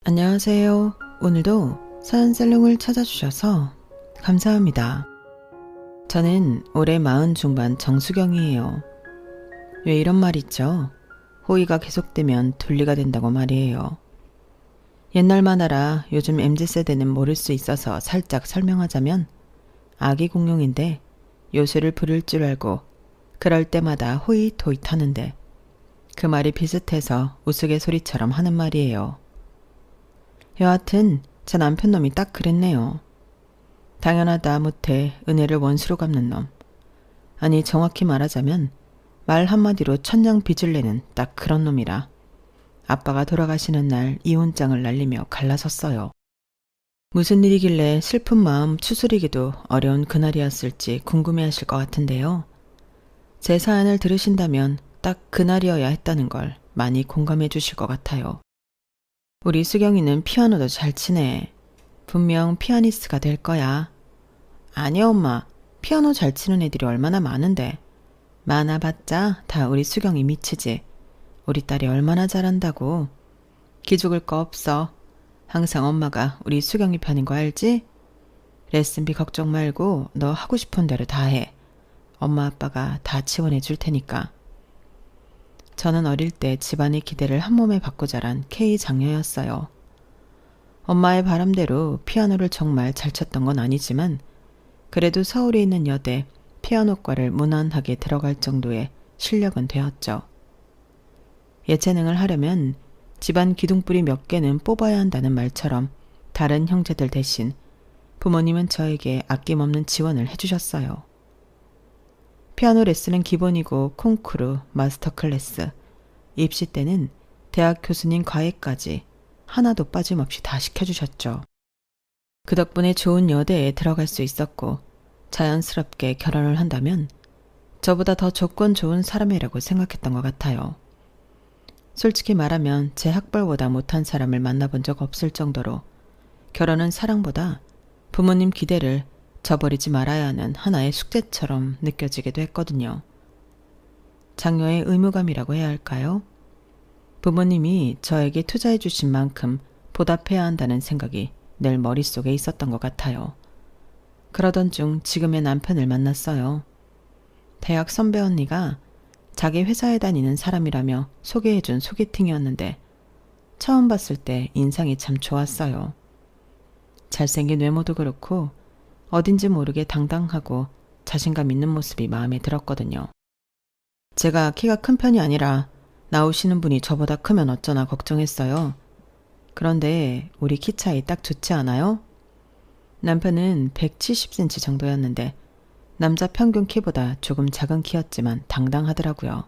안녕하세요. 오늘도 사연살롱을 찾아주셔서 감사합니다. 저는 올해 40 중반 정수경이에요. 왜 이런 말 있죠? 호의가 계속되면 둘리가 된다고 말이에요. 옛날 만화라 요즘 MZ세대는 모를 수 있어서 살짝 설명하자면 아기 공룡인데 요술을 부릴 줄 알고 그럴 때마다 호잇호잇 하는데 그 말이 비슷해서 우스갯소리처럼 하는 말이에요. 여하튼 제 남편 놈이 딱 그랬네요. 당연하다 못해 은혜를 원수로 갚는 놈. 아니 정확히 말하자면 말 한마디로 천냥 빚을 내는 딱 그런 놈이라. 아빠가 돌아가시는 날 이혼장을 날리며 갈라섰어요. 무슨 일이길래 슬픈 마음 추스리기도 어려운 그날이었을지 궁금해하실 것 같은데요. 제 사연을 들으신다면 딱 그날이어야 했다는 걸 많이 공감해 주실 것 같아요. 우리 수경이는 피아노도 잘 치네. 분명 피아니스트가 될 거야. 아니 엄마, 피아노 잘 치는 애들이 얼마나 많은데. 많아봤자 다 우리 수경이 미치지. 우리 딸이 얼마나 잘한다고. 기죽을 거 없어. 항상 엄마가 우리 수경이 편인 거 알지? 레슨비 걱정 말고 너 하고 싶은 대로 다 해. 엄마 아빠가 다 지원해 줄 테니까. 저는 어릴 때 집안의 기대를 한 몸에 받고 자란 K 장녀였어요. 엄마의 바람대로 피아노를 정말 잘 쳤던 건 아니지만 그래도 서울에 있는 여대 피아노과를 무난하게 들어갈 정도의 실력은 되었죠. 예체능을 하려면 집안 기둥뿌리 몇 개는 뽑아야 한다는 말처럼 다른 형제들 대신 부모님은 저에게 아낌없는 지원을 해주셨어요. 피아노 레슨은 기본이고 콩쿠르, 마스터 클래스, 입시 때는 대학 교수님 과외까지 하나도 빠짐없이 다 시켜주셨죠. 그 덕분에 좋은 여대에 들어갈 수 있었고 자연스럽게 결혼을 한다면 저보다 더 조건 좋은 사람이라고 생각했던 것 같아요. 솔직히 말하면 제 학벌보다 못한 사람을 만나본 적 없을 정도로 결혼은 사랑보다 부모님 기대를 저버리지 말아야 하는 하나의 숙제처럼 느껴지기도 했거든요. 장녀의 의무감이라고 해야 할까요? 부모님이 저에게 투자해 주신 만큼 보답해야 한다는 생각이 늘 머릿속에 있었던 것 같아요. 그러던 중 지금의 남편을 만났어요. 대학 선배 언니가 자기 회사에 다니는 사람이라며 소개해준 소개팅이었는데 처음 봤을 때 인상이 참 좋았어요. 잘생긴 외모도 그렇고 어딘지 모르게 당당하고 자신감 있는 모습이 마음에 들었거든요. 제가 키가 큰 편이 아니라 나오시는 분이 저보다 크면 어쩌나 걱정했어요. 그런데 우리 키 차이 딱 좋지 않아요? 남편은 170cm 정도였는데 남자 평균 키보다 조금 작은 키였지만 당당하더라고요.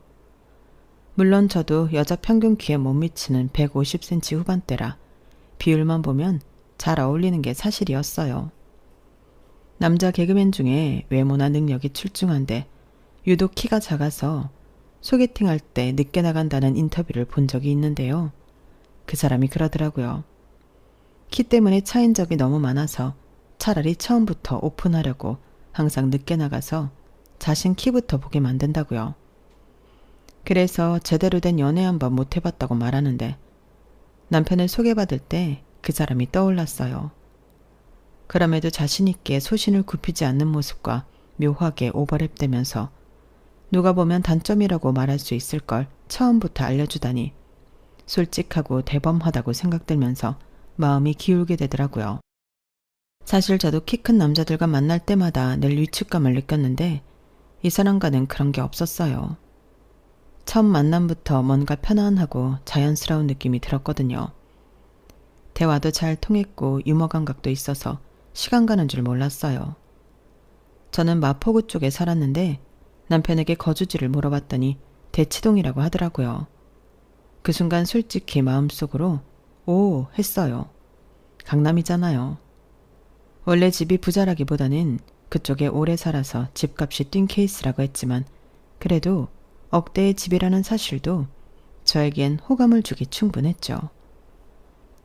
물론 저도 여자 평균 키에 못 미치는 150cm 후반대라 비율만 보면 잘 어울리는 게 사실이었어요. 남자 개그맨 중에 외모나 능력이 출중한데 유독 키가 작아서 소개팅할 때 늦게 나간다는 인터뷰를 본 적이 있는데요. 그 사람이 그러더라고요. 키 때문에 차인 적이 너무 많아서 차라리 처음부터 오픈하려고 항상 늦게 나가서 자신 키부터 보게 만든다고요. 그래서 제대로 된 연애 한번 못 해봤다고 말하는데 남편을 소개받을 때 그 사람이 떠올랐어요. 그럼에도 자신있게 소신을 굽히지 않는 모습과 묘하게 오버랩되면서 누가 보면 단점이라고 말할 수 있을 걸 처음부터 알려주다니 솔직하고 대범하다고 생각들면서 마음이 기울게 되더라고요. 사실 저도 키 큰 남자들과 만날 때마다 늘 위축감을 느꼈는데 이 사람과는 그런 게 없었어요. 처음 만남부터 뭔가 편안하고 자연스러운 느낌이 들었거든요. 대화도 잘 통했고 유머 감각도 있어서 시간 가는 줄 몰랐어요. 저는 마포구 쪽에 살았는데 남편에게 거주지를 물어봤더니 대치동이라고 하더라고요. 그 순간 솔직히 마음속으로 오 했어요. 강남이잖아요. 원래 집이 부자라기보다는 그쪽에 오래 살아서 집값이 뛴 케이스라고 했지만 그래도 억대의 집이라는 사실도 저에겐 호감을 주기 충분했죠.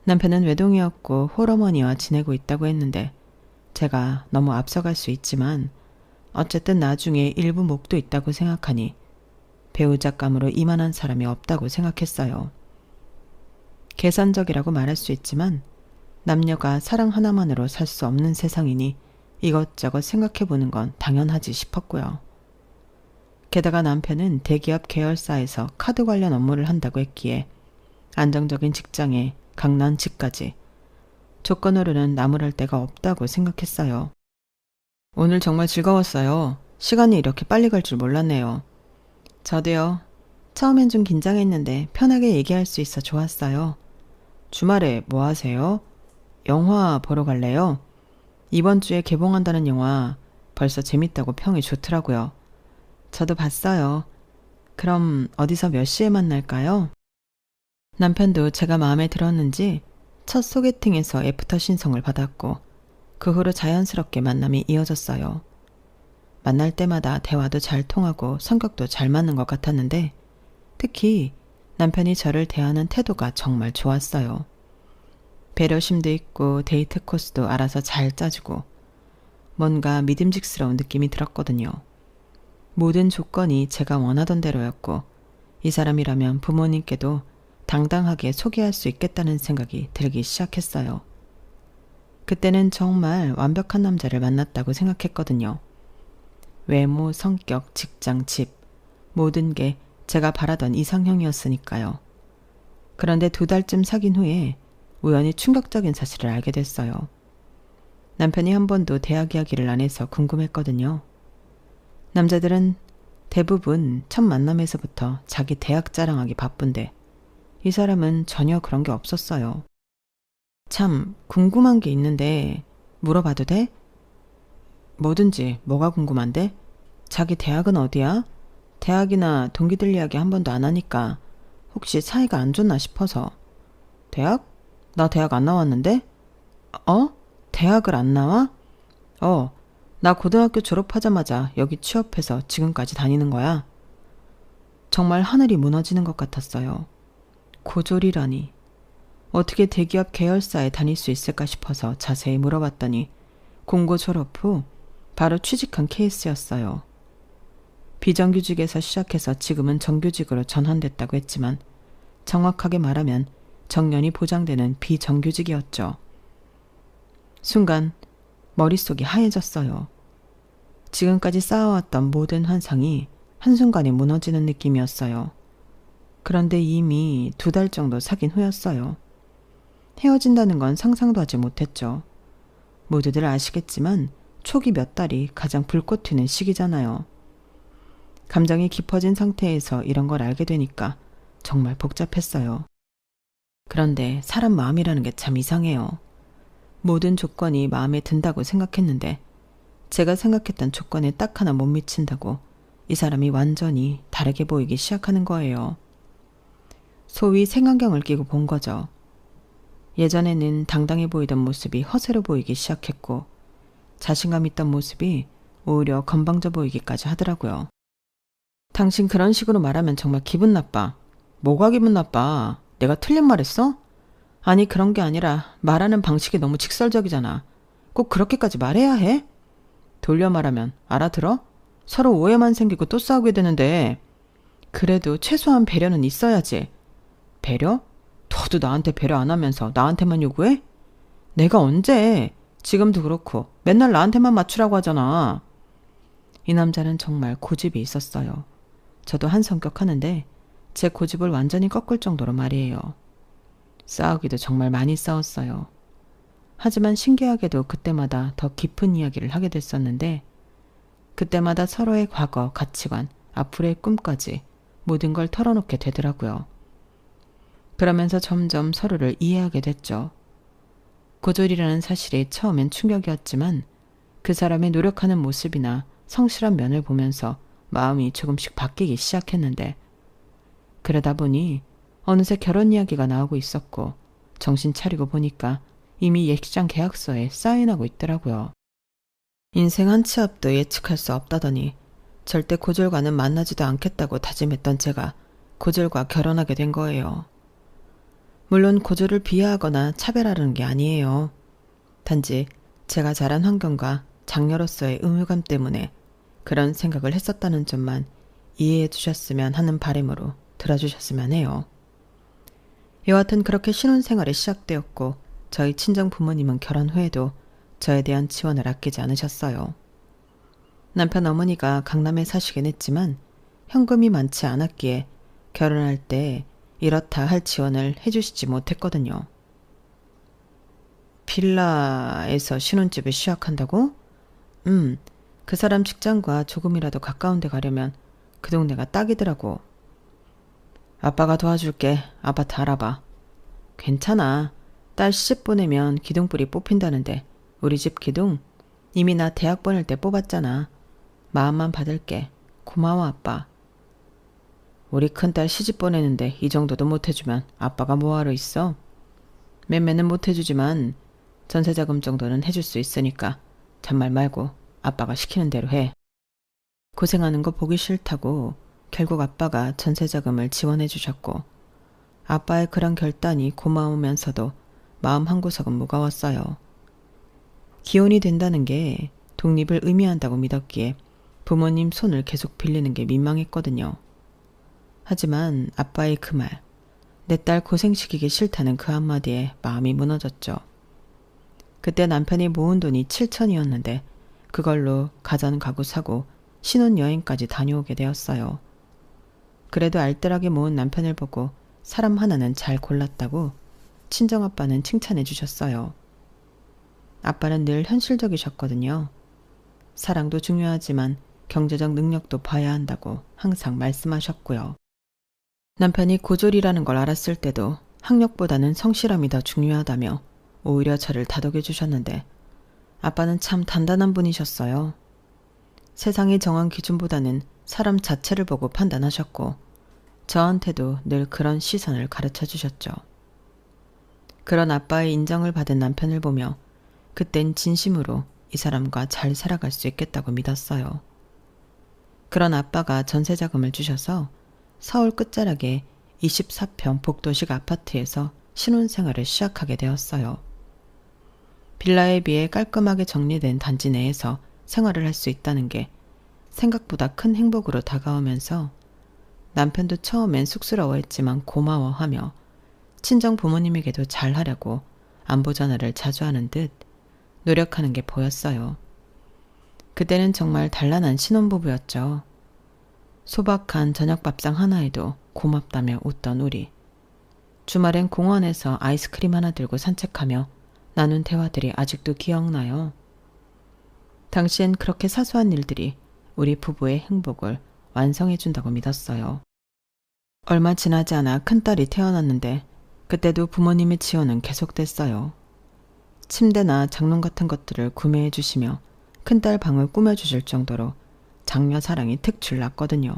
남편은 외동이었고 홀어머니와 지내고 있다고 했는데 제가 너무 앞서갈 수 있지만 어쨌든 나중에 일부 목도 있다고 생각하니 배우자감으로 이만한 사람이 없다고 생각했어요. 계산적이라고 말할 수 있지만 남녀가 사랑 하나만으로 살 수 없는 세상이니 이것저것 생각해보는 건 당연하지 싶었고요. 게다가 남편은 대기업 계열사에서 카드 관련 업무를 한다고 했기에 안정적인 직장에 강남 집까지 조건으로는 나무랄 데가 없다고 생각했어요. 오늘 정말 즐거웠어요. 시간이 이렇게 빨리 갈 줄 몰랐네요. 저도요. 처음엔 좀 긴장했는데 편하게 얘기할 수 있어 좋았어요. 주말에 뭐 하세요? 영화 보러 갈래요? 이번 주에 개봉한다는 영화 벌써 재밌다고 평이 좋더라고요. 저도 봤어요. 그럼 어디서 몇 시에 만날까요? 남편도 제가 마음에 들었는지 첫 소개팅에서 애프터 신청을 받았고 그 후로 자연스럽게 만남이 이어졌어요. 만날 때마다 대화도 잘 통하고 성격도 잘 맞는 것 같았는데 특히 남편이 저를 대하는 태도가 정말 좋았어요. 배려심도 있고 데이트 코스도 알아서 잘 짜주고 뭔가 믿음직스러운 느낌이 들었거든요. 모든 조건이 제가 원하던 대로였고 이 사람이라면 부모님께도 당당하게 소개할 수 있겠다는 생각이 들기 시작했어요. 그때는 정말 완벽한 남자를 만났다고 생각했거든요. 외모, 성격, 직장, 집 모든 게 제가 바라던 이상형이었으니까요. 그런데 2달쯤 사귄 후에 우연히 충격적인 사실을 알게 됐어요. 남편이 한 번도 대학 이야기를 안 해서 궁금했거든요. 남자들은 대부분 첫 만남에서부터 자기 대학 자랑하기 바쁜데 이 사람은 전혀 그런 게 없었어요. 참 궁금한 게 있는데 물어봐도 돼? 뭐든지. 뭐가 궁금한데? 자기 대학은 어디야? 대학이나 동기들 이야기 한 번도 안 하니까 혹시 사이가 안 좋나 싶어서. 대학? 나 대학 안 나왔는데? 어? 대학을 안 나와? 나 고등학교 졸업하자마자 여기 취업해서 지금까지 다니는 거야. 정말 하늘이 무너지는 것 같았어요. 고졸이라니. 어떻게 대기업 계열사에 다닐 수 있을까 싶어서 자세히 물어봤더니 공고 졸업 후 바로 취직한 케이스였어요. 비정규직에서 시작해서 지금은 정규직으로 전환됐다고 했지만 정확하게 말하면 정년이 보장되는 비정규직이었죠. 순간 머릿속이 하얘졌어요. 지금까지 쌓아왔던 모든 환상이 한순간에 무너지는 느낌이었어요. 그런데 이미 2달 정도 사귄 후였어요. 헤어진다는 건 상상도 하지 못했죠. 모두들 아시겠지만 초기 몇 달이 가장 불꽃 튀는 시기잖아요. 감정이 깊어진 상태에서 이런 걸 알게 되니까 정말 복잡했어요. 그런데 사람 마음이라는 게 참 이상해요. 모든 조건이 마음에 든다고 생각했는데 제가 생각했던 조건에 딱 하나 못 미친다고 이 사람이 완전히 다르게 보이기 시작하는 거예요. 소위 색안경을 끼고 본 거죠. 예전에는 당당해 보이던 모습이 허세로 보이기 시작했고 자신감 있던 모습이 오히려 건방져 보이기까지 하더라고요. 당신 그런 식으로 말하면 정말 기분 나빠. 뭐가 기분 나빠? 내가 틀린 말 했어? 아니 그런 게 아니라 말하는 방식이 너무 직설적이잖아. 꼭 그렇게까지 말해야 해? 돌려 말하면 알아들어? 서로 오해만 생기고 또 싸우게 되는데 그래도 최소한 배려는 있어야지. 배려? 너도 나한테 배려 안 하면서 나한테만 요구해? 내가 언제? 지금도 그렇고 맨날 나한테만 맞추라고 하잖아. 이 남자는 정말 고집이 있었어요. 저도 한 성격 하는데 제 고집을 완전히 꺾을 정도로 말이에요. 싸우기도 정말 많이 싸웠어요. 하지만 신기하게도 그때마다 더 깊은 이야기를 하게 됐었는데 그때마다 서로의 과거, 가치관, 앞으로의 꿈까지 모든 걸 털어놓게 되더라고요. 그러면서 점점 서로를 이해하게 됐죠. 고졸이라는 사실이 처음엔 충격이었지만 그 사람의 노력하는 모습이나 성실한 면을 보면서 마음이 조금씩 바뀌기 시작했는데 그러다 보니 어느새 결혼 이야기가 나오고 있었고 정신 차리고 보니까 이미 예식장 계약서에 사인하고 있더라고요. 인생 한 치 앞도 예측할 수 없다더니 절대 고졸과는 만나지도 않겠다고 다짐했던 제가 고졸과 결혼하게 된 거예요. 물론 고졸을 비하하거나 차별하려는 게 아니에요. 단지 제가 자란 환경과 장녀로서의 의무감 때문에 그런 생각을 했었다는 점만 이해해 주셨으면 하는 바람으로 들어주셨으면 해요. 여하튼 그렇게 신혼생활이 시작되었고 저희 친정 부모님은 결혼 후에도 저에 대한 지원을 아끼지 않으셨어요. 남편 어머니가 강남에 사시긴 했지만 현금이 많지 않았기에 결혼할 때 이렇다 할 지원을 해주시지 못했거든요. 빌라에서 신혼집을 시작한다고? 그 사람 직장과 조금이라도 가까운 데 가려면 그 동네가 딱이더라고. 아빠가 도와줄게. 아파트 알아봐. 괜찮아. 딸 시집 보내면 기둥불이 뽑힌다는데 우리 집 기둥 이미 나 대학 보낼 때 뽑았잖아. 마음만 받을게. 고마워 아빠. 우리 큰딸 시집 보내는데 이 정도도 못해주면 아빠가 뭐하러 있어? 매매는 못해주지만 전세자금 정도는 해줄 수 있으니까 잔말 말고 아빠가 시키는 대로 해. 고생하는 거 보기 싫다고 결국 아빠가 전세자금을 지원해 주셨고 아빠의 그런 결단이 고마우면서도 마음 한구석은 무거웠어요. 기혼이 된다는 게 독립을 의미한다고 믿었기에 부모님 손을 계속 빌리는 게 민망했거든요. 하지만 아빠의 그 말, 내 딸 고생시키기 싫다는 그 한마디에 마음이 무너졌죠. 그때 남편이 모은 돈이 7천이었는데 그걸로 가전 가구 사고 신혼여행까지 다녀오게 되었어요. 그래도 알뜰하게 모은 남편을 보고 사람 하나는 잘 골랐다고 친정아빠는 칭찬해 주셨어요. 아빠는 늘 현실적이셨거든요. 사랑도 중요하지만 경제적 능력도 봐야 한다고 항상 말씀하셨고요. 남편이 고졸이라는 걸 알았을 때도 학력보다는 성실함이 더 중요하다며 오히려 저를 다독여 주셨는데 아빠는 참 단단한 분이셨어요. 세상이 정한 기준보다는 사람 자체를 보고 판단하셨고 저한테도 늘 그런 시선을 가르쳐 주셨죠. 그런 아빠의 인정을 받은 남편을 보며 그땐 진심으로 이 사람과 잘 살아갈 수 있겠다고 믿었어요. 그런 아빠가 전세자금을 주셔서 서울 끝자락에 24평 복도식 아파트에서 신혼생활을 시작하게 되었어요. 빌라에 비해 깔끔하게 정리된 단지 내에서 생활을 할 수 있다는 게 생각보다 큰 행복으로 다가오면서 남편도 처음엔 쑥스러워했지만 고마워하며 친정 부모님에게도 잘하려고 안부 전화를 자주 하는 듯 노력하는 게 보였어요. 그때는 정말 단란한 신혼부부였죠. 소박한 저녁밥상 하나에도 고맙다며 웃던 우리. 주말엔 공원에서 아이스크림 하나 들고 산책하며 나눈 대화들이 아직도 기억나요. 당시엔 그렇게 사소한 일들이 우리 부부의 행복을 완성해준다고 믿었어요. 얼마 지나지 않아 큰딸이 태어났는데 그때도 부모님의 지원은 계속됐어요. 침대나 장롱 같은 것들을 구매해 주시며 큰딸 방을 꾸며주실 정도로 장녀 사랑이 특출 났거든요.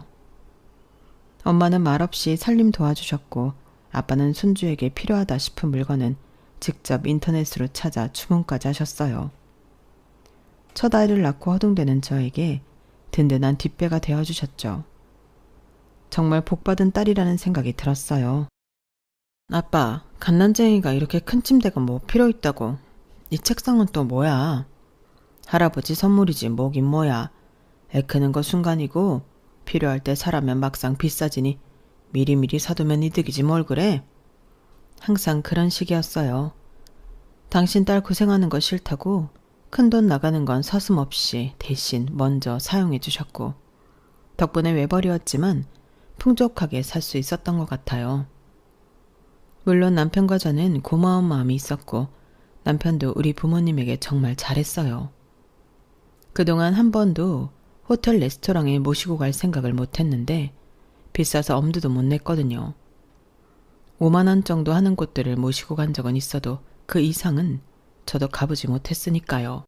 엄마는 말없이 살림 도와주셨고 아빠는 손주에게 필요하다 싶은 물건은 직접 인터넷으로 찾아 주문까지 하셨어요. 첫 아이를 낳고 허둥대는 저에게 든든한 뒷배가 되어주셨죠. 정말 복받은 딸이라는 생각이 들었어요. 아빠, 갓난쟁이가 이렇게 큰 침대가 뭐 필요 있다고. 이 책상은 또 뭐야? 할아버지 선물이지 뭐긴 뭐야. 애 크는 거 순간이고 필요할 때 사라면 막상 비싸지니 미리미리 사두면 이득이지 뭘 그래? 항상 그런 식이었어요. 당신 딸 고생하는 거 싫다고 큰돈 나가는 건 서슴없이 대신 먼저 사용해 주셨고 덕분에 외벌이었지만 풍족하게 살 수 있었던 것 같아요. 물론 남편과 저는 고마운 마음이 있었고 남편도 우리 부모님에게 정말 잘했어요. 그동안 한 번도 호텔 레스토랑에 모시고 갈 생각을 못했는데 비싸서 엄두도 못 냈거든요. 5만 원 정도 하는 곳들을 모시고 간 적은 있어도 그 이상은 저도 가보지 못했으니까요.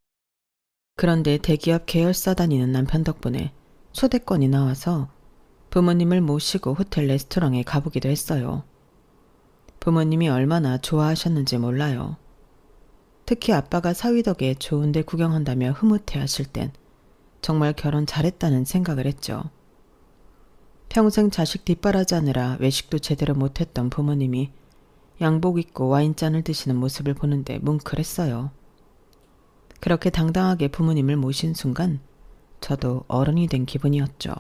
그런데 대기업 계열사 다니는 남편 덕분에 초대권이 나와서 부모님을 모시고 호텔 레스토랑에 가보기도 했어요. 부모님이 얼마나 좋아하셨는지 몰라요. 특히 아빠가 사위 덕에 좋은 데 구경한다며 흐뭇해 하실 땐 정말 결혼 잘했다는 생각을 했죠. 평생 자식 뒷바라지하느라 외식도 제대로 못했던 부모님이 양복 입고 와인잔을 드시는 모습을 보는데 뭉클했어요. 그렇게 당당하게 부모님을 모신 순간 저도 어른이 된 기분이었죠.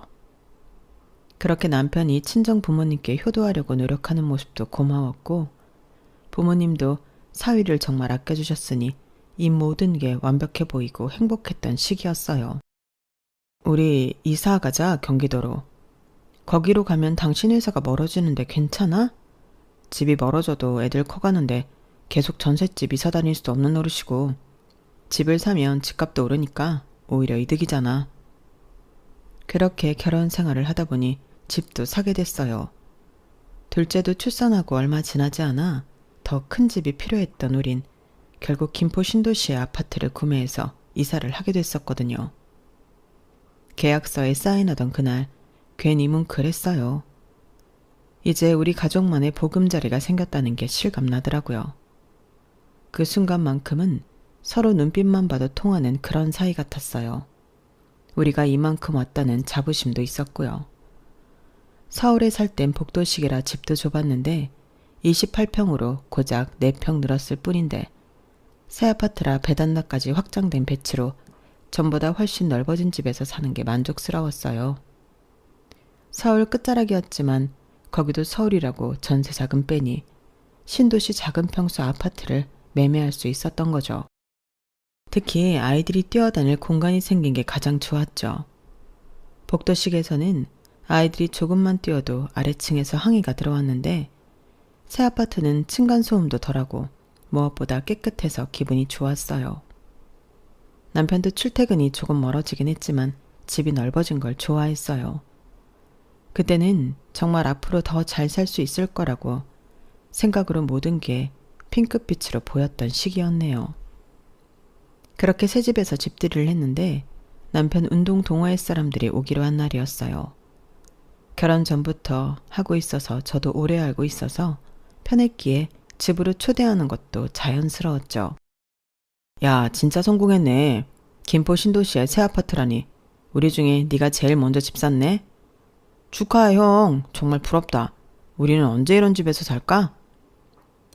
그렇게 남편이 친정 부모님께 효도하려고 노력하는 모습도 고마웠고 부모님도 사위를 정말 아껴주셨으니 이 모든 게 완벽해 보이고 행복했던 시기였어요. 우리 이사 가자, 경기도로. 거기로 가면 당신 회사가 멀어지는데 괜찮아? 집이 멀어져도 애들 커가는데 계속 전셋집 이사 다닐 수도 없는 노릇이고 집을 사면 집값도 오르니까 오히려 이득이잖아. 그렇게 결혼 생활을 하다 보니 집도 사게 됐어요. 둘째도 출산하고 얼마 지나지 않아 더 큰 집이 필요했던 우린 결국 김포 신도시의 아파트를 구매해서 이사를 하게 됐었거든요. 계약서에 사인하던 그날 괜히 뭉클했어요. 이제 우리 가족만의 보금자리가 생겼다는 게 실감나더라고요. 그 순간만큼은 서로 눈빛만 봐도 통하는 그런 사이 같았어요. 우리가 이만큼 왔다는 자부심도 있었고요. 서울에 살 땐 복도식이라 집도 좁았는데 28평으로 고작 4평 늘었을 뿐인데 새 아파트라 베란다까지 확장된 배치로 전보다 훨씬 넓어진 집에서 사는 게 만족스러웠어요. 서울 끝자락이었지만 거기도 서울이라고 전세 자금 빼니 신도시 작은 평수 아파트를 매매할 수 있었던 거죠. 특히 아이들이 뛰어다닐 공간이 생긴 게 가장 좋았죠. 복도식에서는 아이들이 조금만 뛰어도 아래층에서 항의가 들어왔는데 새 아파트는 층간소음도 덜하고 무엇보다 깨끗해서 기분이 좋았어요. 남편도 출퇴근이 조금 멀어지긴 했지만 집이 넓어진 걸 좋아했어요. 그때는 정말 앞으로 더 잘 살 수 있을 거라고 생각으로 모든 게 핑크빛으로 보였던 시기였네요. 그렇게 새 집에서 집들이를 했는데 남편 운동 동호회 사람들이 오기로 한 날이었어요. 결혼 전부터 하고 있어서 저도 오래 알고 있어서 편했기에 집으로 초대하는 것도 자연스러웠죠. 야, 진짜 성공했네. 김포 신도시에 새 아파트라니. 우리 중에 네가 제일 먼저 집 샀네. 축하해, 형. 정말 부럽다. 우리는 언제 이런 집에서 살까?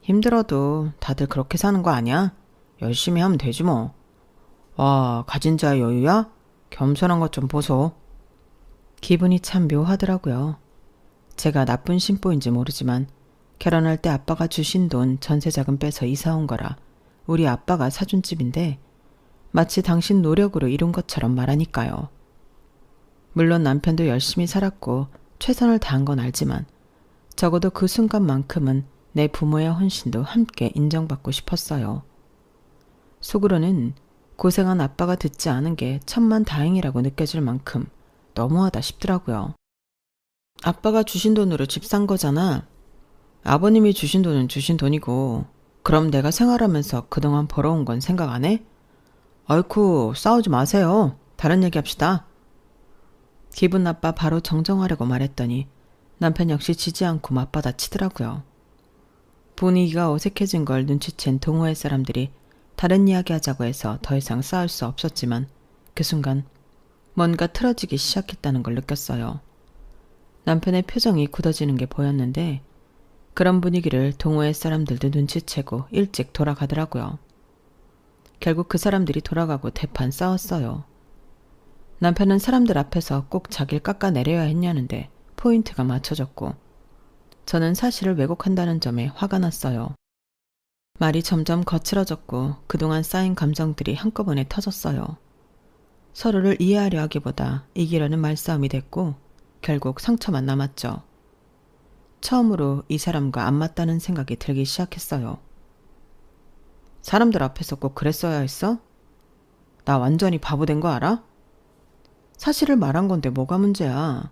힘들어도 다들 그렇게 사는 거 아니야? 열심히 하면 되지 뭐. 와, 가진 자의 여유야? 겸손한 것 좀 보소. 기분이 참 묘하더라고요. 제가 나쁜 심보인지 모르지만 결혼할 때 아빠가 주신 돈 전세자금 빼서 이사 온 거라 우리 아빠가 사준 집인데 마치 당신 노력으로 이룬 것처럼 말하니까요. 물론 남편도 열심히 살았고 최선을 다한 건 알지만 적어도 그 순간만큼은 내 부모의 헌신도 함께 인정받고 싶었어요. 속으로는 고생한 아빠가 듣지 않은 게 천만다행이라고 느껴질 만큼 너무하다 싶더라고요. 아빠가 주신 돈으로 집 산 거잖아. 아버님이 주신 돈은 주신 돈이고 그럼 내가 생활하면서 그동안 벌어온 건 생각 안 해? 아이쿠, 싸우지 마세요. 다른 얘기 합시다. 기분 나빠 바로 정정하려고 말했더니 남편 역시 지지 않고 맞받아치더라고요. 분위기가 어색해진 걸 눈치챈 동호회 사람들이 다른 이야기 하자고 해서 더 이상 싸울 수 없었지만 그 순간 뭔가 틀어지기 시작했다는 걸 느꼈어요. 남편의 표정이 굳어지는 게 보였는데 그런 분위기를 동호회 사람들도 눈치채고 일찍 돌아가더라고요. 결국 그 사람들이 돌아가고 대판 싸웠어요. 남편은 사람들 앞에서 꼭 자기를 깎아내려야 했냐는데 포인트가 맞춰졌고 저는 사실을 왜곡한다는 점에 화가 났어요. 말이 점점 거칠어졌고 그동안 쌓인 감정들이 한꺼번에 터졌어요. 서로를 이해하려 하기보다 이기려는 말싸움이 됐고 결국 상처만 남았죠. 처음으로 이 사람과 안 맞다는 생각이 들기 시작했어요. 사람들 앞에서 꼭 그랬어야 했어? 나 완전히 바보 된 거 알아? 사실을 말한 건데 뭐가 문제야?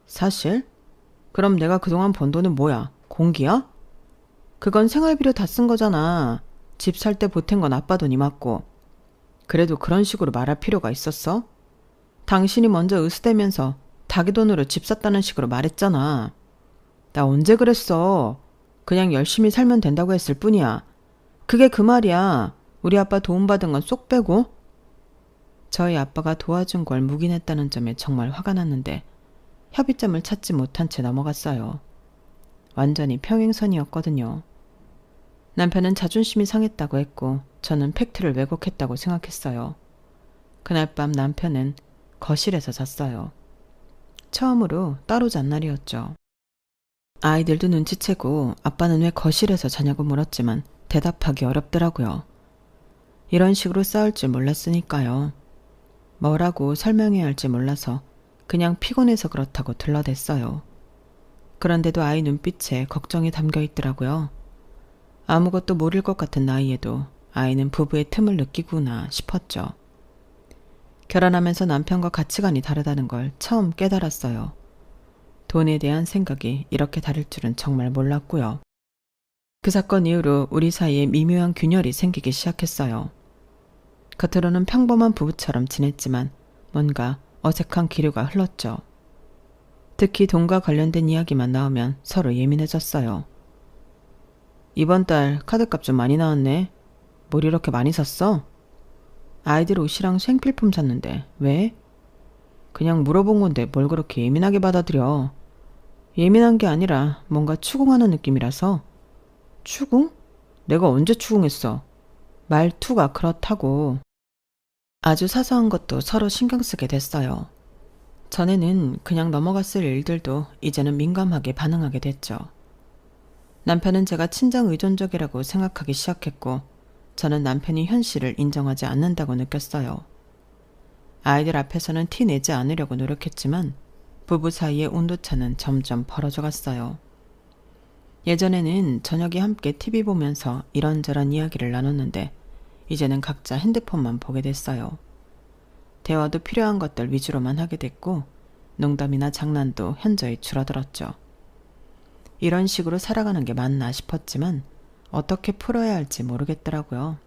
사실? 그럼 내가 그동안 번 돈은 뭐야? 공기야? 그건 생활비로 다 쓴 거잖아. 집 살 때 보탠 건 아빠 돈이 맞고. 그래도 그런 식으로 말할 필요가 있었어? 당신이 먼저 으스대면서 자기 돈으로 집 샀다는 식으로 말했잖아. 나 언제 그랬어? 그냥 열심히 살면 된다고 했을 뿐이야. 그게 그 말이야. 우리 아빠 도움받은 건 쏙 빼고. 저희 아빠가 도와준 걸 묵인했다는 점에 정말 화가 났는데 협의점을 찾지 못한 채 넘어갔어요. 완전히 평행선이었거든요. 남편은 자존심이 상했다고 했고 저는 팩트를 왜곡했다고 생각했어요. 그날 밤 남편은 거실에서 잤어요. 처음으로 따로 잔 날이었죠. 아이들도 눈치채고 아빠는 왜 거실에서 자냐고 물었지만 대답하기 어렵더라고요. 이런 식으로 싸울 줄 몰랐으니까요. 뭐라고 설명해야 할지 몰라서 그냥 피곤해서 그렇다고 들러댔어요. 그런데도 아이 눈빛에 걱정이 담겨 있더라고요. 아무것도 모를 것 같은 나이에도 아이는 부부의 틈을 느끼구나 싶었죠. 결혼하면서 남편과 가치관이 다르다는 걸 처음 깨달았어요. 돈에 대한 생각이 이렇게 다를 줄은 정말 몰랐고요. 그 사건 이후로 우리 사이에 미묘한 균열이 생기기 시작했어요. 겉으로는 평범한 부부처럼 지냈지만 뭔가 어색한 기류가 흘렀죠. 특히 돈과 관련된 이야기만 나오면 서로 예민해졌어요. 이번 달 카드값 좀 많이 나왔네. 뭘 이렇게 많이 샀어? 아이들 옷이랑 생필품 샀는데 왜? 그냥 물어본 건데 뭘 그렇게 예민하게 받아들여. 예민한 게 아니라 뭔가 추궁하는 느낌이라서. 추궁? 내가 언제 추궁했어? 말투가 그렇다고. 아주 사소한 것도 서로 신경 쓰게 됐어요. 전에는 그냥 넘어갔을 일들도 이제는 민감하게 반응하게 됐죠. 남편은 제가 친정 의존적이라고 생각하기 시작했고 저는 남편이 현실을 인정하지 않는다고 느꼈어요. 아이들 앞에서는 티 내지 않으려고 노력했지만 부부 사이의 온도차는 점점 벌어져 갔어요. 예전에는 저녁에 함께 TV 보면서 이런저런 이야기를 나눴는데 이제는 각자 핸드폰만 보게 됐어요. 대화도 필요한 것들 위주로만 하게 됐고 농담이나 장난도 현저히 줄어들었죠. 이런 식으로 살아가는 게 맞나 싶었지만 어떻게 풀어야 할지 모르겠더라고요.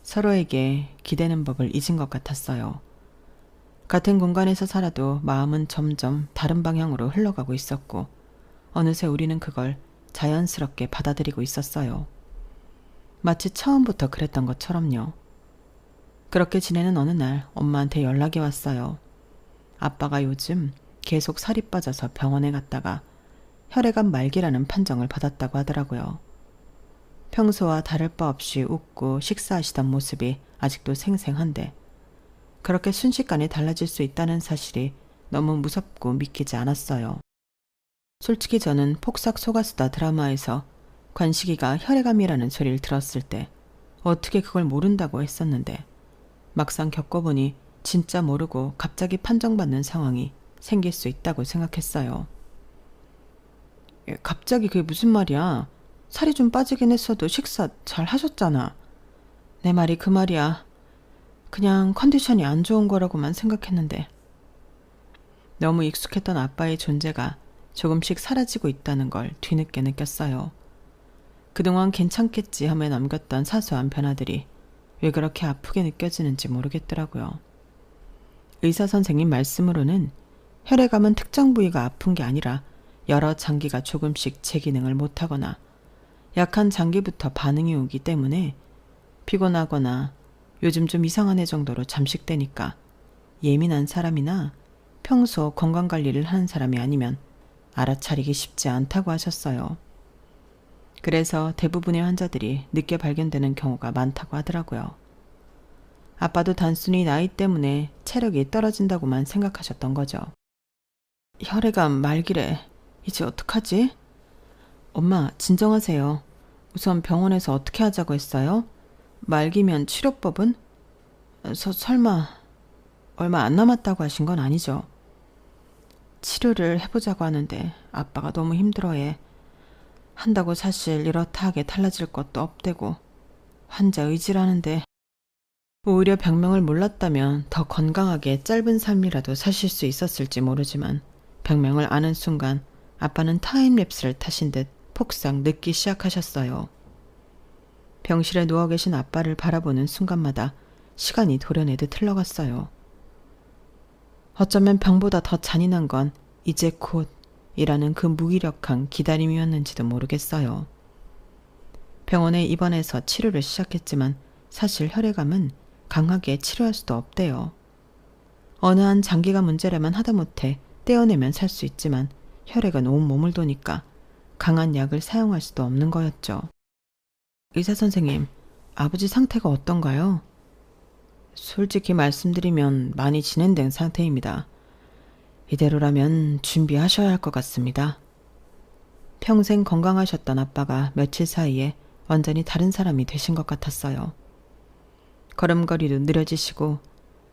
서로에게 기대는 법을 잊은 것 같았어요. 같은 공간에서 살아도 마음은 점점 다른 방향으로 흘러가고 있었고 어느새 우리는 그걸 자연스럽게 받아들이고 있었어요. 마치 처음부터 그랬던 것처럼요. 그렇게 지내는 어느 날 엄마한테 연락이 왔어요. 아빠가 요즘 계속 살이 빠져서 병원에 갔다가 혈액암 말기라는 판정을 받았다고 하더라고요. 평소와 다를 바 없이 웃고 식사하시던 모습이 아직도 생생한데 그렇게 순식간에 달라질 수 있다는 사실이 너무 무섭고 믿기지 않았어요. 솔직히 저는 폭삭 속았수다 드라마에서 관식이가 혈액암이라는 소리를 들었을 때 어떻게 그걸 모른다고 했었는데 막상 겪어보니 진짜 모르고 갑자기 판정받는 상황이 생길 수 있다고 생각했어요. 갑자기 그게 무슨 말이야? 살이 좀 빠지긴 했어도 식사 잘 하셨잖아. 내 말이 그 말이야. 그냥 컨디션이 안 좋은 거라고만 생각했는데. 너무 익숙했던 아빠의 존재가 조금씩 사라지고 있다는 걸 뒤늦게 느꼈어요. 그동안 괜찮겠지 하며 남겼던 사소한 변화들이 왜 그렇게 아프게 느껴지는지 모르겠더라고요. 의사 선생님 말씀으로는 혈액암은 특정 부위가 아픈 게 아니라 여러 장기가 조금씩 제 기능을 못하거나 약한 장기부터 반응이 오기 때문에 피곤하거나 요즘 좀 이상한 애 정도로 잠식되니까 예민한 사람이나 평소 건강관리를 하는 사람이 아니면 알아차리기 쉽지 않다고 하셨어요. 그래서 대부분의 환자들이 늦게 발견되는 경우가 많다고 하더라고요. 아빠도 단순히 나이 때문에 체력이 떨어진다고만 생각하셨던 거죠. 혈액암 말기래. 이제 어떡하지? 엄마, 진정하세요. 우선 병원에서 어떻게 하자고 했어요? 말기면 치료법은? 설마 얼마 안 남았다고 하신 건 아니죠? 치료를 해보자고 하는데 아빠가 너무 힘들어해. 한다고 사실 이렇다 하게 달라질 것도 없대고 환자 의지라는데 오히려 병명을 몰랐다면 더 건강하게 짧은 삶이라도 사실 수 있었을지 모르지만 병명을 아는 순간 아빠는 타임랩스를 타신 듯 폭삭 늙기 시작하셨어요. 병실에 누워 계신 아빠를 바라보는 순간마다 시간이 도려내듯 흘러갔어요. 어쩌면 병보다 더 잔인한 건 이제 곧 이라는 그 무기력한 기다림이었는지도 모르겠어요. 병원에 입원해서 치료를 시작했지만 사실 혈액암은 강하게 치료할 수도 없대요. 어느 한 장기가 문제라면 하다못해 떼어내면 살 수 있지만 혈액은 온 몸을 도니까 강한 약을 사용할 수도 없는 거였죠. 의사 선생님, 아버지 상태가 어떤가요? 솔직히 말씀드리면 많이 진행된 상태입니다. 이대로라면 준비하셔야 할 것 같습니다. 평생 건강하셨던 아빠가 며칠 사이에 완전히 다른 사람이 되신 것 같았어요. 걸음걸이도 느려지시고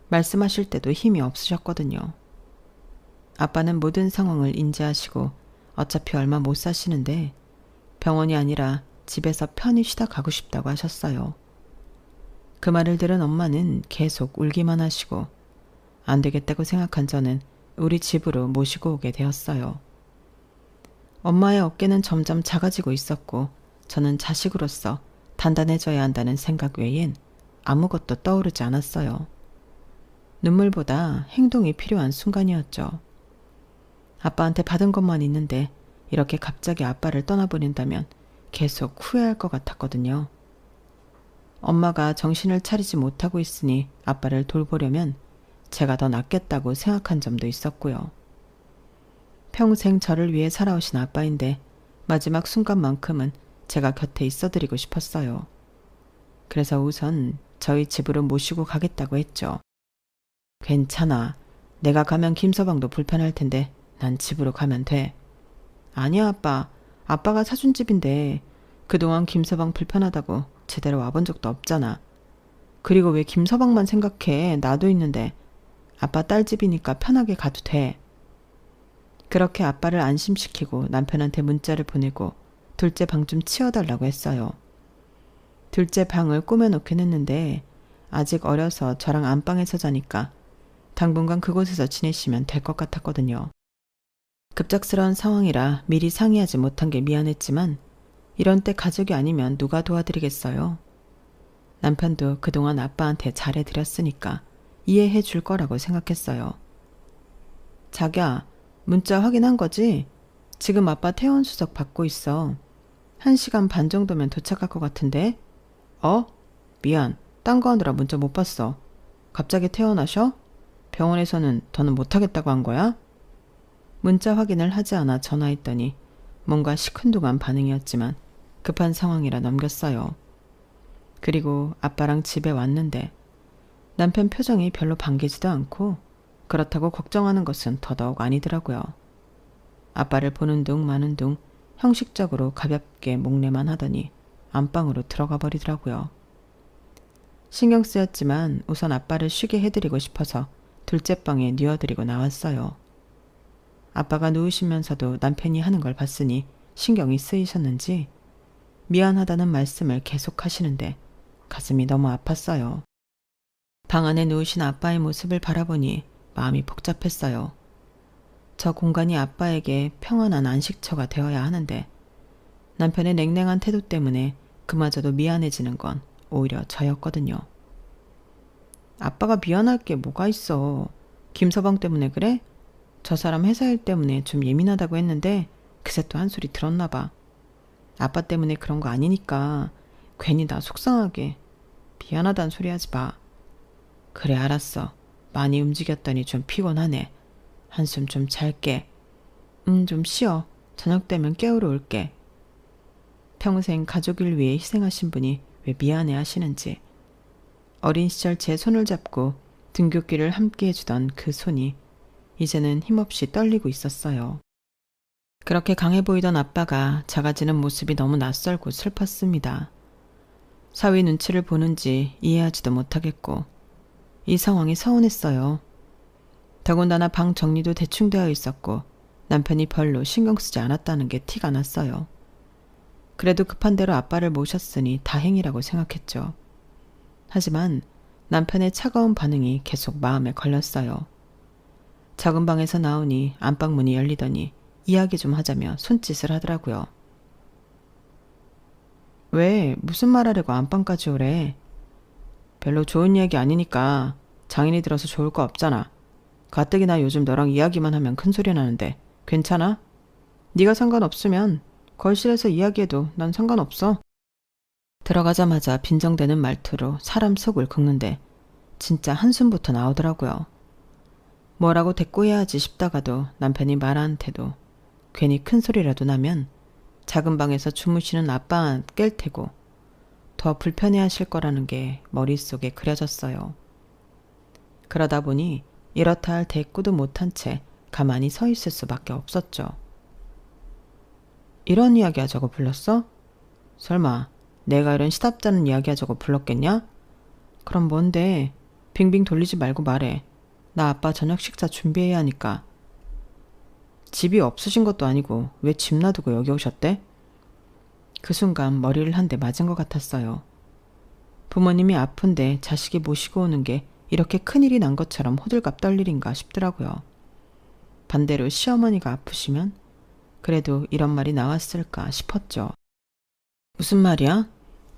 말씀하실 때도 힘이 없으셨거든요. 아빠는 모든 상황을 인지하시고 어차피 얼마 못 사시는데 병원이 아니라 집에서 편히 쉬다 가고 싶다고 하셨어요. 그 말을 들은 엄마는 계속 울기만 하시고 안 되겠다고 생각한 저는 우리 집으로 모시고 오게 되었어요. 엄마의 어깨는 점점 작아지고 있었고 저는 자식으로서 단단해져야 한다는 생각 외엔 아무것도 떠오르지 않았어요. 눈물보다 행동이 필요한 순간이었죠. 아빠한테 받은 것만 있는데 이렇게 갑자기 아빠를 떠나보낸다면 계속 후회할 것 같았거든요. 엄마가 정신을 차리지 못하고 있으니 아빠를 돌보려면 제가 더 낫겠다고 생각한 점도 있었고요. 평생 저를 위해 살아오신 아빠인데 마지막 순간만큼은 제가 곁에 있어드리고 싶었어요. 그래서 우선 저희 집으로 모시고 가겠다고 했죠. 괜찮아. 내가 가면 김서방도 불편할 텐데 난 집으로 가면 돼. 아니야 아빠. 아빠가 사준 집인데 그동안 김서방 불편하다고 제대로 와본 적도 없잖아. 그리고 왜 김서방만 생각해. 나도 있는데. 아빠 딸 집이니까 편하게 가도 돼. 그렇게 아빠를 안심시키고 남편한테 문자를 보내고 둘째 방 좀 치워달라고 했어요. 둘째 방을 꾸며놓긴 했는데 아직 어려서 저랑 안방에서 자니까 당분간 그곳에서 지내시면 될 것 같았거든요. 급작스러운 상황이라 미리 상의하지 못한 게 미안했지만 이런 때 가족이 아니면 누가 도와드리겠어요. 남편도 그동안 아빠한테 잘해드렸으니까 이해해 줄 거라고 생각했어요. 자기야, 문자 확인한 거지? 지금 아빠 퇴원 수석 받고 있어. 1시간 반 정도면 도착할 것 같은데? 미안. 딴 거 하느라 문자 못 봤어. 갑자기 퇴원하셔? 병원에서는 더는 못하겠다고 한 거야? 문자 확인을 하지 않아 전화했더니 뭔가 시큰둥한 반응이었지만 급한 상황이라 넘겼어요. 그리고 아빠랑 집에 왔는데 남편 표정이 별로 반기지도 않고 그렇다고 걱정하는 것은 더더욱 아니더라고요. 아빠를 보는 둥 마는 둥 형식적으로 가볍게 목례만 하더니 안방으로 들어가 버리더라고요. 신경 쓰였지만 우선 아빠를 쉬게 해드리고 싶어서 둘째 방에 뉘어드리고 나왔어요. 아빠가 누우시면서도 남편이 하는 걸 봤으니 신경이 쓰이셨는지 미안하다는 말씀을 계속 하시는데 가슴이 너무 아팠어요. 방 안에 누우신 아빠의 모습을 바라보니 마음이 복잡했어요. 저 공간이 아빠에게 평안한 안식처가 되어야 하는데 남편의 냉랭한 태도 때문에 그마저도 미안해지는 건 오히려 저였거든요. 아빠가 미안할 게 뭐가 있어. 김서방 때문에 그래? 저 사람 회사 일 때문에 좀 예민하다고 했는데 그새 또 한 소리 들었나 봐. 아빠 때문에 그런 거 아니니까 괜히 나 속상하게 미안하다는 소리 하지 마. 그래 알았어. 많이 움직였더니 좀 피곤하네. 한숨 좀 잘게. 좀 쉬어. 저녁 되면 깨우러 올게. 평생 가족을 위해 희생하신 분이 왜 미안해 하시는지. 어린 시절 제 손을 잡고 등굣길을 함께 해주던 그 손이 이제는 힘없이 떨리고 있었어요. 그렇게 강해 보이던 아빠가 작아지는 모습이 너무 낯설고 슬펐습니다. 사위 눈치를 보는지 이해하지도 못하겠고 이 상황이 서운했어요. 더군다나 방 정리도 대충 되어 있었고 남편이 별로 신경 쓰지 않았다는 게 티가 났어요. 그래도 급한 대로 아빠를 모셨으니 다행이라고 생각했죠. 하지만 남편의 차가운 반응이 계속 마음에 걸렸어요. 작은 방에서 나오니 안방 문이 열리더니 이야기 좀 하자며 손짓을 하더라고요. 왜 무슨 말하려고 안방까지 오래? 별로 좋은 이야기 아니니까 장인이 들어서 좋을 거 없잖아. 가뜩이나 요즘 너랑 이야기만 하면 큰소리 나는데 괜찮아? 네가 상관없으면 거실에서 이야기해도 난 상관없어. 들어가자마자 빈정대는 말투로 사람 속을 긁는데 진짜 한숨부터 나오더라고요. 뭐라고 대꾸해야 하지 싶다가도 남편이 말한 태도 괜히 큰 소리라도 나면 작은 방에서 주무시는 아빠 깰 테고 더 불편해하실 거라는 게 머릿속에 그려졌어요. 그러다 보니 이렇다 할 대꾸도 못한 채 가만히 서 있을 수밖에 없었죠. 이런 이야기 하자고 불렀어? 설마 내가 이런 시답잖은 이야기 하자고 불렀겠냐? 그럼 뭔데? 빙빙 돌리지 말고 말해. 나 아빠 저녁 식사 준비해야 하니까. 집이 없으신 것도 아니고 왜 집 놔두고 여기 오셨대? 그 순간 머리를 한 대 맞은 것 같았어요. 부모님이 아픈데 자식이 모시고 오는 게 이렇게 큰일이 난 것처럼 호들갑 떨 일인가 싶더라고요. 반대로 시어머니가 아프시면 그래도 이런 말이 나왔을까 싶었죠. 무슨 말이야?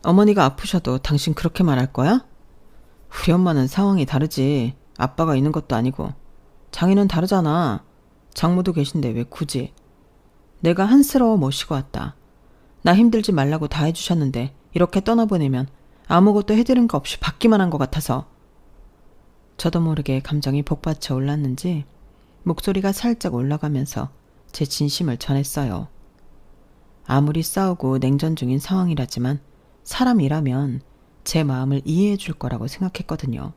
어머니가 아프셔도 당신 그렇게 말할 거야? 우리 엄마는 상황이 다르지. 아빠가 있는 것도 아니고. 장인은 다르잖아. 장모도 계신데 왜 굳이. 내가 한스러워 모시고 왔다. 나 힘들지 말라고 다 해주셨는데 이렇게 떠나보내면 아무것도 해드린 거 없이 받기만 한 것 같아서. 저도 모르게 감정이 복받쳐 올랐는지 목소리가 살짝 올라가면서 제 진심을 전했어요. 아무리 싸우고 냉전 중인 상황이라지만 사람이라면 제 마음을 이해해 줄 거라고 생각했거든요.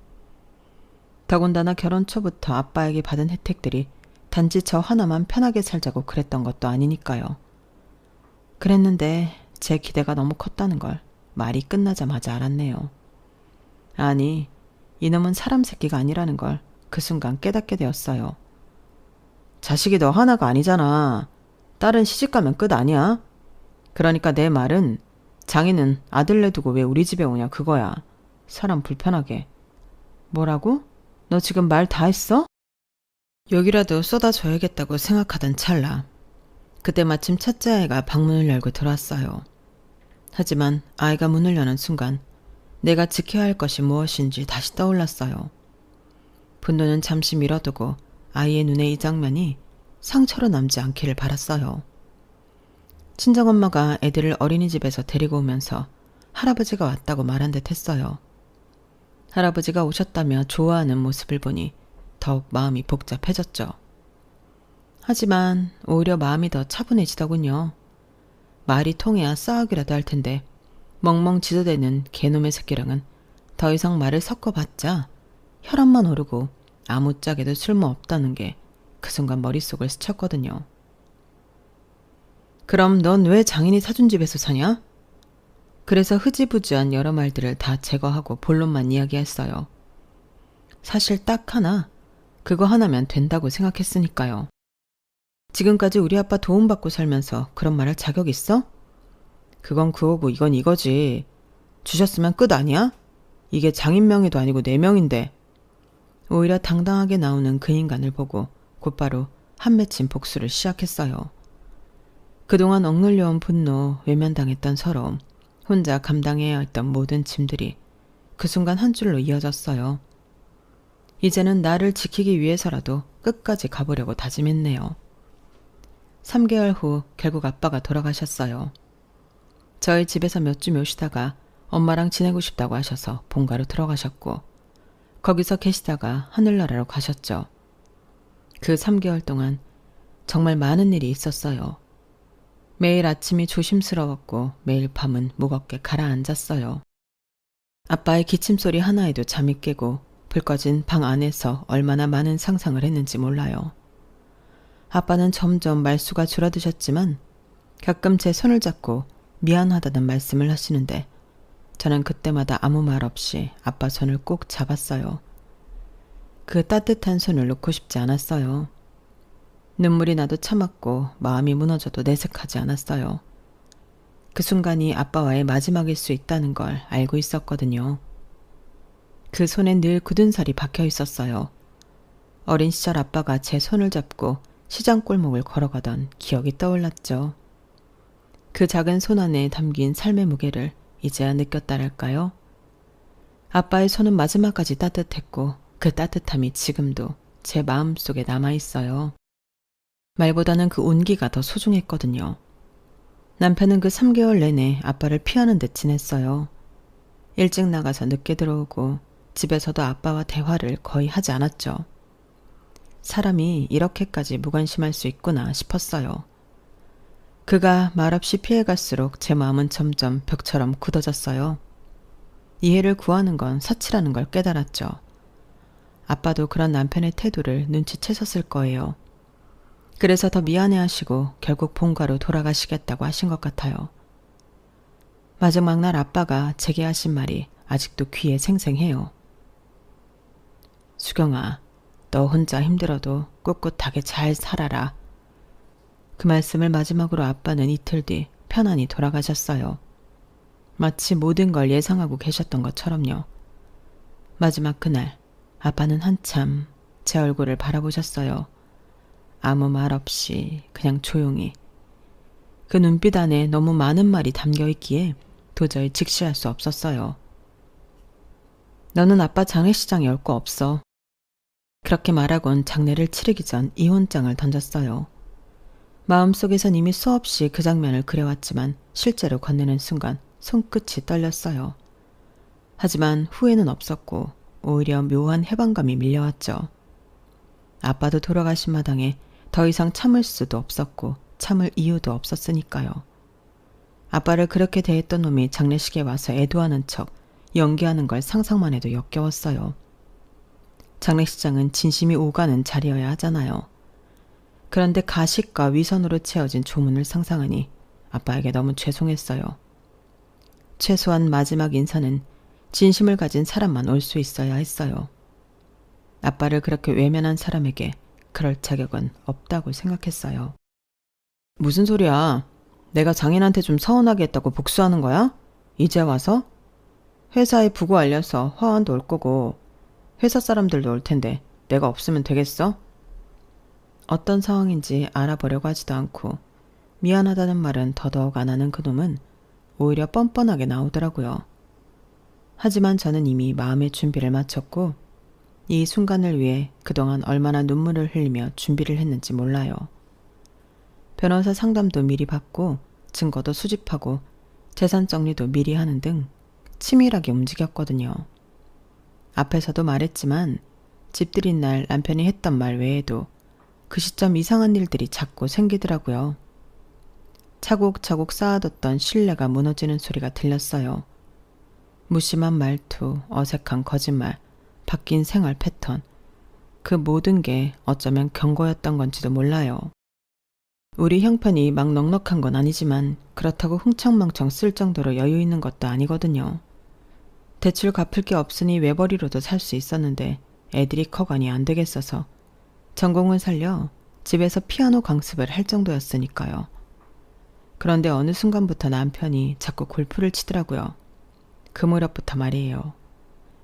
더군다나 결혼 초부터 아빠에게 받은 혜택들이 단지 저 하나만 편하게 살자고 그랬던 것도 아니니까요. 그랬는데 제 기대가 너무 컸다는 걸 말이 끝나자마자 알았네요. 아니, 이놈은 사람 새끼가 아니라는 걸 그 순간 깨닫게 되었어요. 자식이 너 하나가 아니잖아. 딸은 시집가면 끝 아니야? 그러니까 내 말은 장인은 아들 내두고 왜 우리 집에 오냐 그거야. 사람 불편하게. 뭐라고? 너 지금 말 다 했어? 여기라도 쏟아줘야겠다고 생각하던 찰나. 그때 마침 첫째 아이가 방문을 열고 들어왔어요. 하지만 아이가 문을 여는 순간 내가 지켜야 할 것이 무엇인지 다시 떠올랐어요. 분노는 잠시 밀어두고 아이의 눈에 이 장면이 상처로 남지 않기를 바랐어요. 친정엄마가 애들을 어린이집에서 데리고 오면서 할아버지가 왔다고 말한 듯 했어요. 할아버지가 오셨다며 좋아하는 모습을 보니 더욱 마음이 복잡해졌죠. 하지만 오히려 마음이 더 차분해지더군요. 말이 통해야 싸우기라도 할 텐데 멍멍 지저대는 개놈의 새끼랑은 더 이상 말을 섞어봤자 혈압만 오르고 아무짝에도 쓸모없다는 게 그 순간 머릿속을 스쳤거든요. 그럼 넌 왜 장인이 사준 집에서 사냐? 그래서 흐지부지한 여러 말들을 다 제거하고 본론만 이야기했어요. 사실 딱 하나, 그거 하나면 된다고 생각했으니까요. 지금까지 우리 아빠 도움받고 살면서 그런 말 할 자격 있어? 그건 그거고 이건 이거지. 주셨으면 끝 아니야? 이게 장인 명의도 아니고 내 명인데. 오히려 당당하게 나오는 그 인간을 보고 곧바로 한 맺힌 복수를 시작했어요. 그동안 억눌려온 분노, 외면당했던 서러움, 혼자 감당해야 했던 모든 짐들이 그 순간 한 줄로 이어졌어요. 이제는 나를 지키기 위해서라도 끝까지 가보려고 다짐했네요. 3개월 후 결국 아빠가 돌아가셨어요. 저희 집에서 몇 주 모시다가 엄마랑 지내고 싶다고 하셔서 본가로 들어가셨고 거기서 계시다가 하늘나라로 가셨죠. 그 3개월 동안 정말 많은 일이 있었어요. 매일 아침이 조심스러웠고 매일 밤은 무겁게 가라앉았어요. 아빠의 기침소리 하나에도 잠이 깨고 불 꺼진 방 안에서 얼마나 많은 상상을 했는지 몰라요. 아빠는 점점 말수가 줄어드셨지만 가끔 제 손을 잡고 미안하다는 말씀을 하시는데 저는 그때마다 아무 말 없이 아빠 손을 꼭 잡았어요. 그 따뜻한 손을 놓고 싶지 않았어요. 눈물이 나도 참았고 마음이 무너져도 내색하지 않았어요. 그 순간이 아빠와의 마지막일 수 있다는 걸 알고 있었거든요. 그 손엔 늘 굳은 살이 박혀 있었어요. 어린 시절 아빠가 제 손을 잡고 시장 골목을 걸어가던 기억이 떠올랐죠. 그 작은 손 안에 담긴 삶의 무게를 이제야 느꼈다랄까요? 아빠의 손은 마지막까지 따뜻했고 그 따뜻함이 지금도 제 마음속에 남아있어요. 말보다는 그 온기가 더 소중했거든요. 남편은 그 3개월 내내 아빠를 피하는 듯 지냈어요. 일찍 나가서 늦게 들어오고 집에서도 아빠와 대화를 거의 하지 않았죠. 사람이 이렇게까지 무관심할 수 있구나 싶었어요. 그가 말없이 피해갈수록 제 마음은 점점 벽처럼 굳어졌어요. 이해를 구하는 건 사치라는 걸 깨달았죠. 아빠도 그런 남편의 태도를 눈치채셨을 거예요. 그래서 더 미안해하시고 결국 본가로 돌아가시겠다고 하신 것 같아요. 마지막 날 아빠가 제게 하신 말이 아직도 귀에 생생해요. 수경아, 너 혼자 힘들어도 꿋꿋하게 잘 살아라. 그 말씀을 마지막으로 아빠는 이틀 뒤 편안히 돌아가셨어요. 마치 모든 걸 예상하고 계셨던 것처럼요. 마지막 그날 아빠는 한참 제 얼굴을 바라보셨어요. 아무 말 없이 그냥 조용히. 그 눈빛 안에 너무 많은 말이 담겨 있기에 도저히 직시할 수 없었어요. 너는 아빠 장례식장에 올 거 없어. 그렇게 말하곤 장례를 치르기 전 이혼장을 던졌어요. 마음속에선 이미 수없이 그 장면을 그려왔지만 실제로 건네는 순간 손끝이 떨렸어요. 하지만 후회는 없었고 오히려 묘한 해방감이 밀려왔죠. 아빠도 돌아가신 마당에 더 이상 참을 수도 없었고 참을 이유도 없었으니까요. 아빠를 그렇게 대했던 놈이 장례식에 와서 애도하는 척 연기하는 걸 상상만 해도 역겨웠어요. 장례식장은 진심이 오가는 자리여야 하잖아요. 그런데 가식과 위선으로 채워진 조문을 상상하니 아빠에게 너무 죄송했어요. 최소한 마지막 인사는 진심을 가진 사람만 올 수 있어야 했어요. 아빠를 그렇게 외면한 사람에게 그럴 자격은 없다고 생각했어요. 무슨 소리야? 내가 장인한테 좀 서운하게 했다고 복수하는 거야? 이제 와서? 회사에 부고 알려서 화환도 올 거고 회사 사람들도 올 텐데 내가 없으면 되겠어? 어떤 상황인지 알아보려고 하지도 않고 미안하다는 말은 더더욱 안 하는 그놈은 오히려 뻔뻔하게 나오더라고요. 하지만 저는 이미 마음의 준비를 마쳤고 이 순간을 위해 그동안 얼마나 눈물을 흘리며 준비를 했는지 몰라요. 변호사 상담도 미리 받고 증거도 수집하고 재산 정리도 미리 하는 등 치밀하게 움직였거든요. 앞에서도 말했지만 집들인 날 남편이 했던 말 외에도 그 시점 이상한 일들이 자꾸 생기더라고요. 차곡차곡 쌓아뒀던 신뢰가 무너지는 소리가 들렸어요. 무심한 말투, 어색한 거짓말, 바뀐 생활 패턴, 그 모든 게 어쩌면 경고였던 건지도 몰라요. 우리 형편이 막 넉넉한 건 아니지만 그렇다고 흥청망청 쓸 정도로 여유 있는 것도 아니거든요. 대출 갚을 게 없으니 외벌이로도 살 수 있었는데 애들이 커가니 안 되겠어서 전공을 살려 집에서 피아노 강습을 할 정도였으니까요. 그런데 어느 순간부터 남편이 자꾸 골프를 치더라고요. 그 무렵부터 말이에요.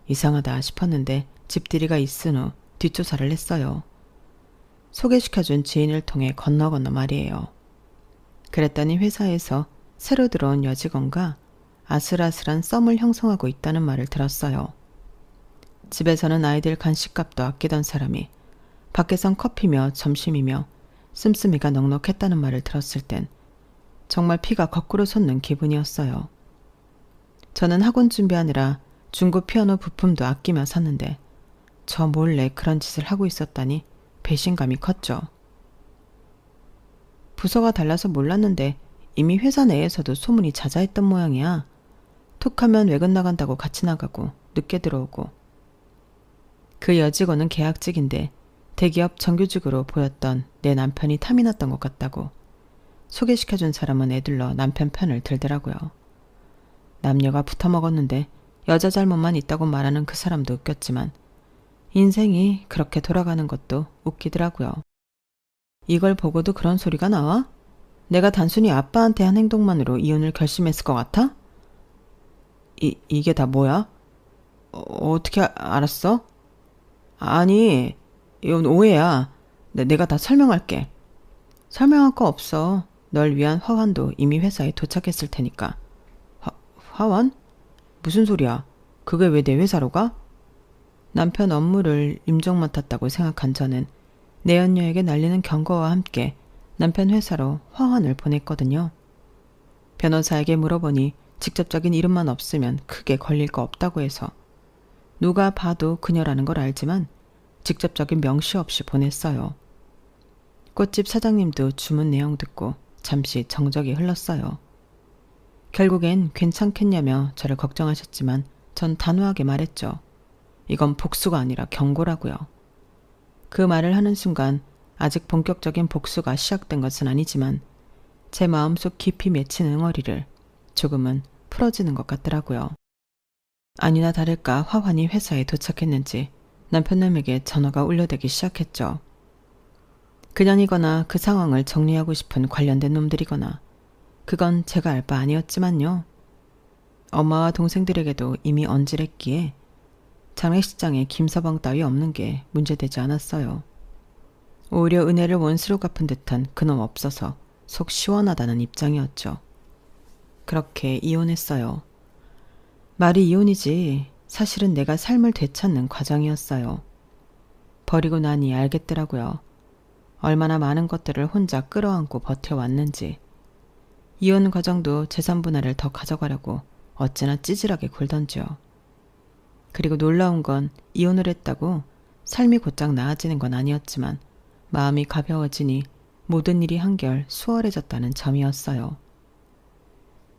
이상하다 싶었는데 집들이가 있은 후 뒷조사를 했어요. 소개시켜준 지인을 통해 건너 말이에요. 그랬더니 회사에서 새로 들어온 여직원과 아슬아슬한 썸을 형성하고 있다는 말을 들었어요. 집에서는 아이들 간식값도 아끼던 사람이 밖에선 커피며 점심이며 씀씀이가 넉넉했다는 말을 들었을 땐 정말 피가 거꾸로 솟는 기분이었어요. 저는 학원 준비하느라 중고 피아노 부품도 아끼며 샀는데 저 몰래 그런 짓을 하고 있었다니 배신감이 컸죠. 부서가 달라서 몰랐는데 이미 회사 내에서도 소문이 자자했던 모양이야. 톡하면 외근 나간다고 같이 나가고 늦게 들어오고. 그 여직원은 계약직인데 대기업 정규직으로 보였던 내 남편이 탐이 났던 것 같다고. 소개시켜준 사람은 애들러 남편 편을 들더라고요. 남녀가 붙어먹었는데 여자 잘못만 있다고 말하는 그 사람도 웃겼지만 인생이 그렇게 돌아가는 것도 웃기더라고요. 이걸 보고도 그런 소리가 나와? 내가 단순히 아빠한테 한 행동만으로 이혼을 결심했을 것 같아? 이게 다 뭐야? 어떻게 알았어? 아니, 이건 오해야. 내가 다 설명할게. 설명할 거 없어. 널 위한 화환도 이미 회사에 도착했을 테니까. 화환? 무슨 소리야? 그게 왜 내 회사로 가? 남편 업무를 임종 맡았다고 생각한 저는 내연녀에게 날리는 경고와 함께 남편 회사로 화환을 보냈거든요. 변호사에게 물어보니 직접적인 이름만 없으면 크게 걸릴 거 없다고 해서 누가 봐도 그녀라는 걸 알지만 직접적인 명시 없이 보냈어요. 꽃집 사장님도 주문 내용 듣고 잠시 정적이 흘렀어요. 결국엔 괜찮겠냐며 저를 걱정하셨지만 전 단호하게 말했죠. 이건 복수가 아니라 경고라고요. 그 말을 하는 순간 아직 본격적인 복수가 시작된 것은 아니지만 제 마음속 깊이 맺힌 응어리를 조금은 풀어지는 것 같더라고요. 아니나 다를까 화환이 회사에 도착했는지 남편놈에게 전화가 울려대기 시작했죠. 그년이거나 그 상황을 정리하고 싶은 관련된 놈들이거나 그건 제가 알 바 아니었지만요. 엄마와 동생들에게도 이미 언질했기에 장례식장에 김서방 따위 없는 게 문제되지 않았어요. 오히려 은혜를 원수로 갚은 듯한 그놈 없어서 속 시원하다는 입장이었죠. 그렇게 이혼했어요. 말이 이혼이지 사실은 내가 삶을 되찾는 과정이었어요. 버리고 나니 알겠더라고요. 얼마나 많은 것들을 혼자 끌어안고 버텨왔는지. 이혼 과정도 재산 분할을 더 가져가려고 어찌나 찌질하게 굴던지요. 그리고 놀라운 건 이혼을 했다고 삶이 곧장 나아지는 건 아니었지만 마음이 가벼워지니 모든 일이 한결 수월해졌다는 점이었어요.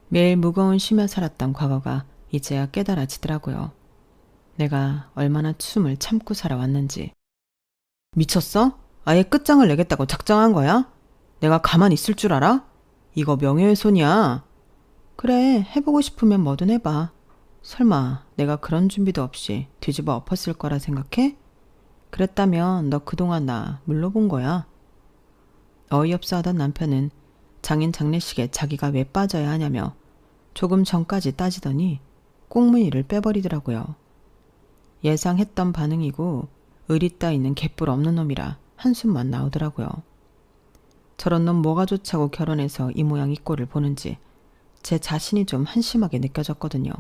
매일 무거운 쉬며 살았던 과거가 이제야 깨달아지더라고요. 내가 얼마나 숨을 참고 살아왔는지. 미쳤어? 아예 끝장을 내겠다고 작정한 거야? 내가 가만히 있을 줄 알아? 이거 명예훼손이야. 그래, 해보고 싶으면 뭐든 해봐. 설마 내가 그런 준비도 없이 뒤집어 엎었을 거라 생각해? 그랬다면 너 그동안 나 물러본 거야. 어이없어 하던 남편은 장인 장례식에 자기가 왜 빠져야 하냐며 조금 전까지 따지더니 꽁무니를 빼버리더라고요. 예상했던 반응이고 의리 따위는 개뿔 없는 놈이라 한숨만 나오더라고요. 저런 놈 뭐가 좋자고 결혼해서 이 모양 이 꼴을 보는지 제 자신이 좀 한심하게 느껴졌거든요.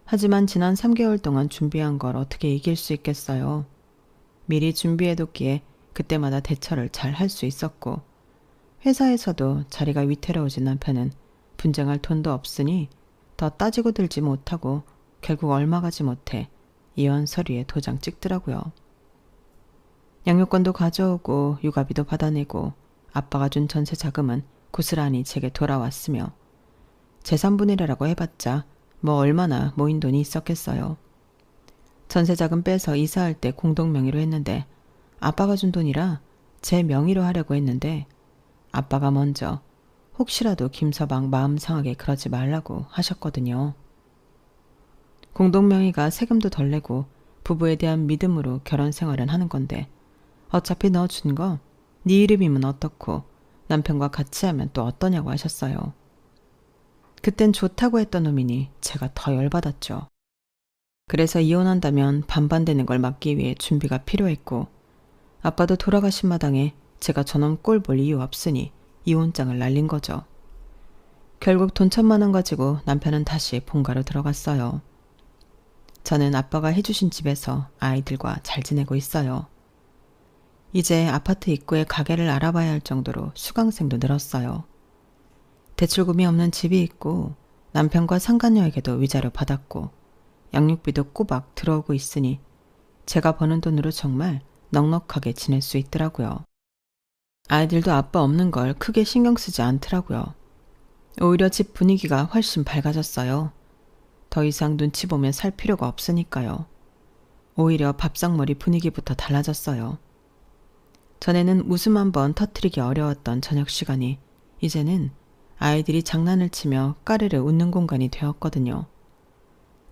하지만 지난 3개월 동안 준비한 걸 어떻게 이길 수 있겠어요. 미리 준비해뒀기에 그때마다 대처를 잘 할 수 있었고 회사에서도 자리가 위태로워진 남편은 분쟁할 돈도 없으니 더 따지고 들지 못하고 결국 얼마 가지 못해 이혼 서류에 도장 찍더라고요. 양육권도 가져오고 육아비도 받아내고 아빠가 준 전세 자금은 고스란히 제게 돌아왔으며 재산분해라고 해봤자 뭐 얼마나 모인 돈이 있었겠어요. 전세 자금 빼서 이사할 때 공동명의로 했는데 아빠가 준 돈이라 제 명의로 하려고 했는데 아빠가 먼저 혹시라도 김서방 마음 상하게 그러지 말라고 하셨거든요. 공동명의가 세금도 덜 내고 부부에 대한 믿음으로 결혼 생활은 하는 건데 어차피 너 준 거 네 이름이면 어떻고 남편과 같이 하면 또 어떠냐고 하셨어요. 그땐 좋다고 했던 놈이니 제가 더 열받았죠. 그래서 이혼한다면 반반되는 걸 막기 위해 준비가 필요했고 아빠도 돌아가신 마당에 제가 저놈 꼴 볼 이유 없으니 이혼장을 날린 거죠. 결국 돈 1,000만 원 가지고 남편은 다시 본가로 들어갔어요. 저는 아빠가 해주신 집에서 아이들과 잘 지내고 있어요. 이제 아파트 입구에 가게를 알아봐야 할 정도로 수강생도 늘었어요. 대출금이 없는 집이 있고 남편과 상간녀에게도 위자료 받았고 양육비도 꼬박 들어오고 있으니 제가 버는 돈으로 정말 넉넉하게 지낼 수 있더라고요. 아이들도 아빠 없는 걸 크게 신경 쓰지 않더라고요. 오히려 집 분위기가 훨씬 밝아졌어요. 더 이상 눈치 보며 살 필요가 없으니까요. 오히려 밥상머리 분위기부터 달라졌어요. 전에는 웃음 한번 터뜨리기 어려웠던 저녁 시간이 이제는 아이들이 장난을 치며 까르르 웃는 공간이 되었거든요.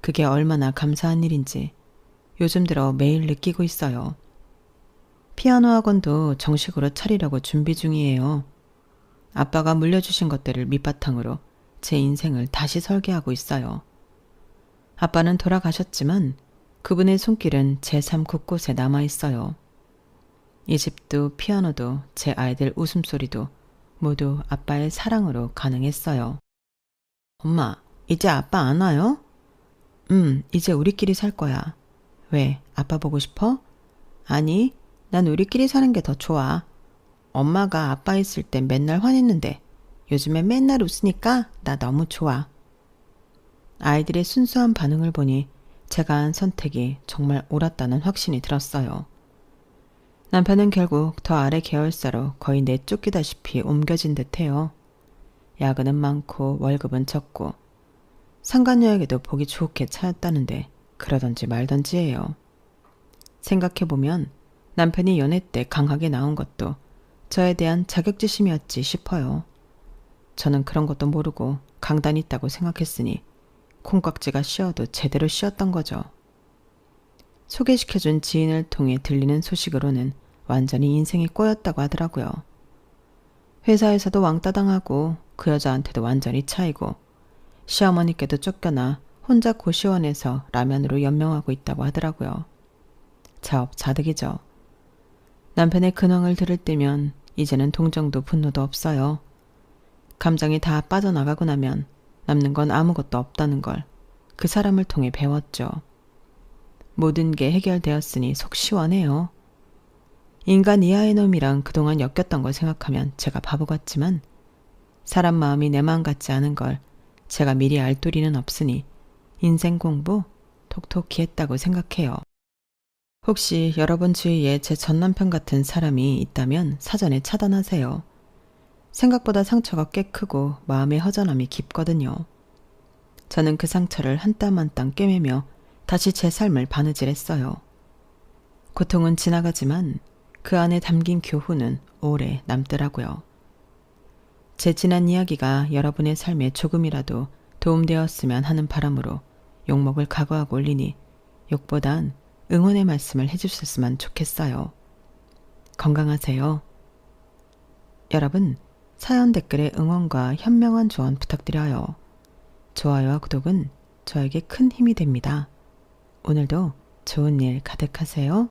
그게 얼마나 감사한 일인지 요즘 들어 매일 느끼고 있어요. 피아노 학원도 정식으로 차리려고 준비 중이에요. 아빠가 물려주신 것들을 밑바탕으로 제 인생을 다시 설계하고 있어요. 아빠는 돌아가셨지만 그분의 손길은 제 삶 곳곳에 남아있어요. 이 집도 피아노도 제 아이들 웃음소리도 모두 아빠의 사랑으로 가능했어요. 엄마, 이제 아빠 안 와요? 이제 우리끼리 살 거야. 왜, 아빠 보고 싶어? 아니, 난 우리끼리 사는 게 더 좋아. 엄마가 아빠 있을 땐 맨날 화냈는데 요즘엔 맨날 웃으니까 나 너무 좋아. 아이들의 순수한 반응을 보니 제가 한 선택이 정말 옳았다는 확신이 들었어요. 남편은 결국 더 아래 계열사로 거의 내쫓기다시피 옮겨진 듯해요. 야근은 많고 월급은 적고 상간녀에게도 보기 좋게 차였다는데 그러던지 말던지예요. 생각해보면 남편이 연애 때 강하게 나온 것도 저에 대한 자격지심이었지 싶어요. 저는 그런 것도 모르고 강단이 있다고 생각했으니 콩깍지가 씌어도 제대로 씌었던 거죠. 소개시켜준 지인을 통해 들리는 소식으로는 완전히 인생이 꼬였다고 하더라고요. 회사에서도 왕따 당하고 그 여자한테도 완전히 차이고 시어머니께도 쫓겨나 혼자 고시원에서 라면으로 연명하고 있다고 하더라고요. 자업자득이죠. 남편의 근황을 들을 때면 이제는 동정도 분노도 없어요. 감정이 다 빠져나가고 나면 남는 건 아무것도 없다는 걸 그 사람을 통해 배웠죠. 모든 게 해결되었으니 속 시원해요. 인간 이하의 놈이랑 그동안 엮였던 걸 생각하면 제가 바보 같지만 사람 마음이 내 마음 같지 않은 걸 제가 미리 알 도리는 없으니 인생 공부 톡톡히 했다고 생각해요. 혹시 여러분 주위에 제 전남편 같은 사람이 있다면 사전에 차단하세요. 생각보다 상처가 꽤 크고 마음의 허전함이 깊거든요. 저는 그 상처를 한 땀 한 땀 꿰매며 다시 제 삶을 바느질했어요. 고통은 지나가지만 그 안에 담긴 교훈은 오래 남더라고요. 제 지난 이야기가 여러분의 삶에 조금이라도 도움되었으면 하는 바람으로 욕먹을 각오하고 올리니 욕보단 응원의 말씀을 해주셨으면 좋겠어요. 건강하세요. 여러분, 사연 댓글에 응원과 현명한 조언 부탁드려요. 좋아요와 구독은 저에게 큰 힘이 됩니다. 오늘도 좋은 일 가득하세요.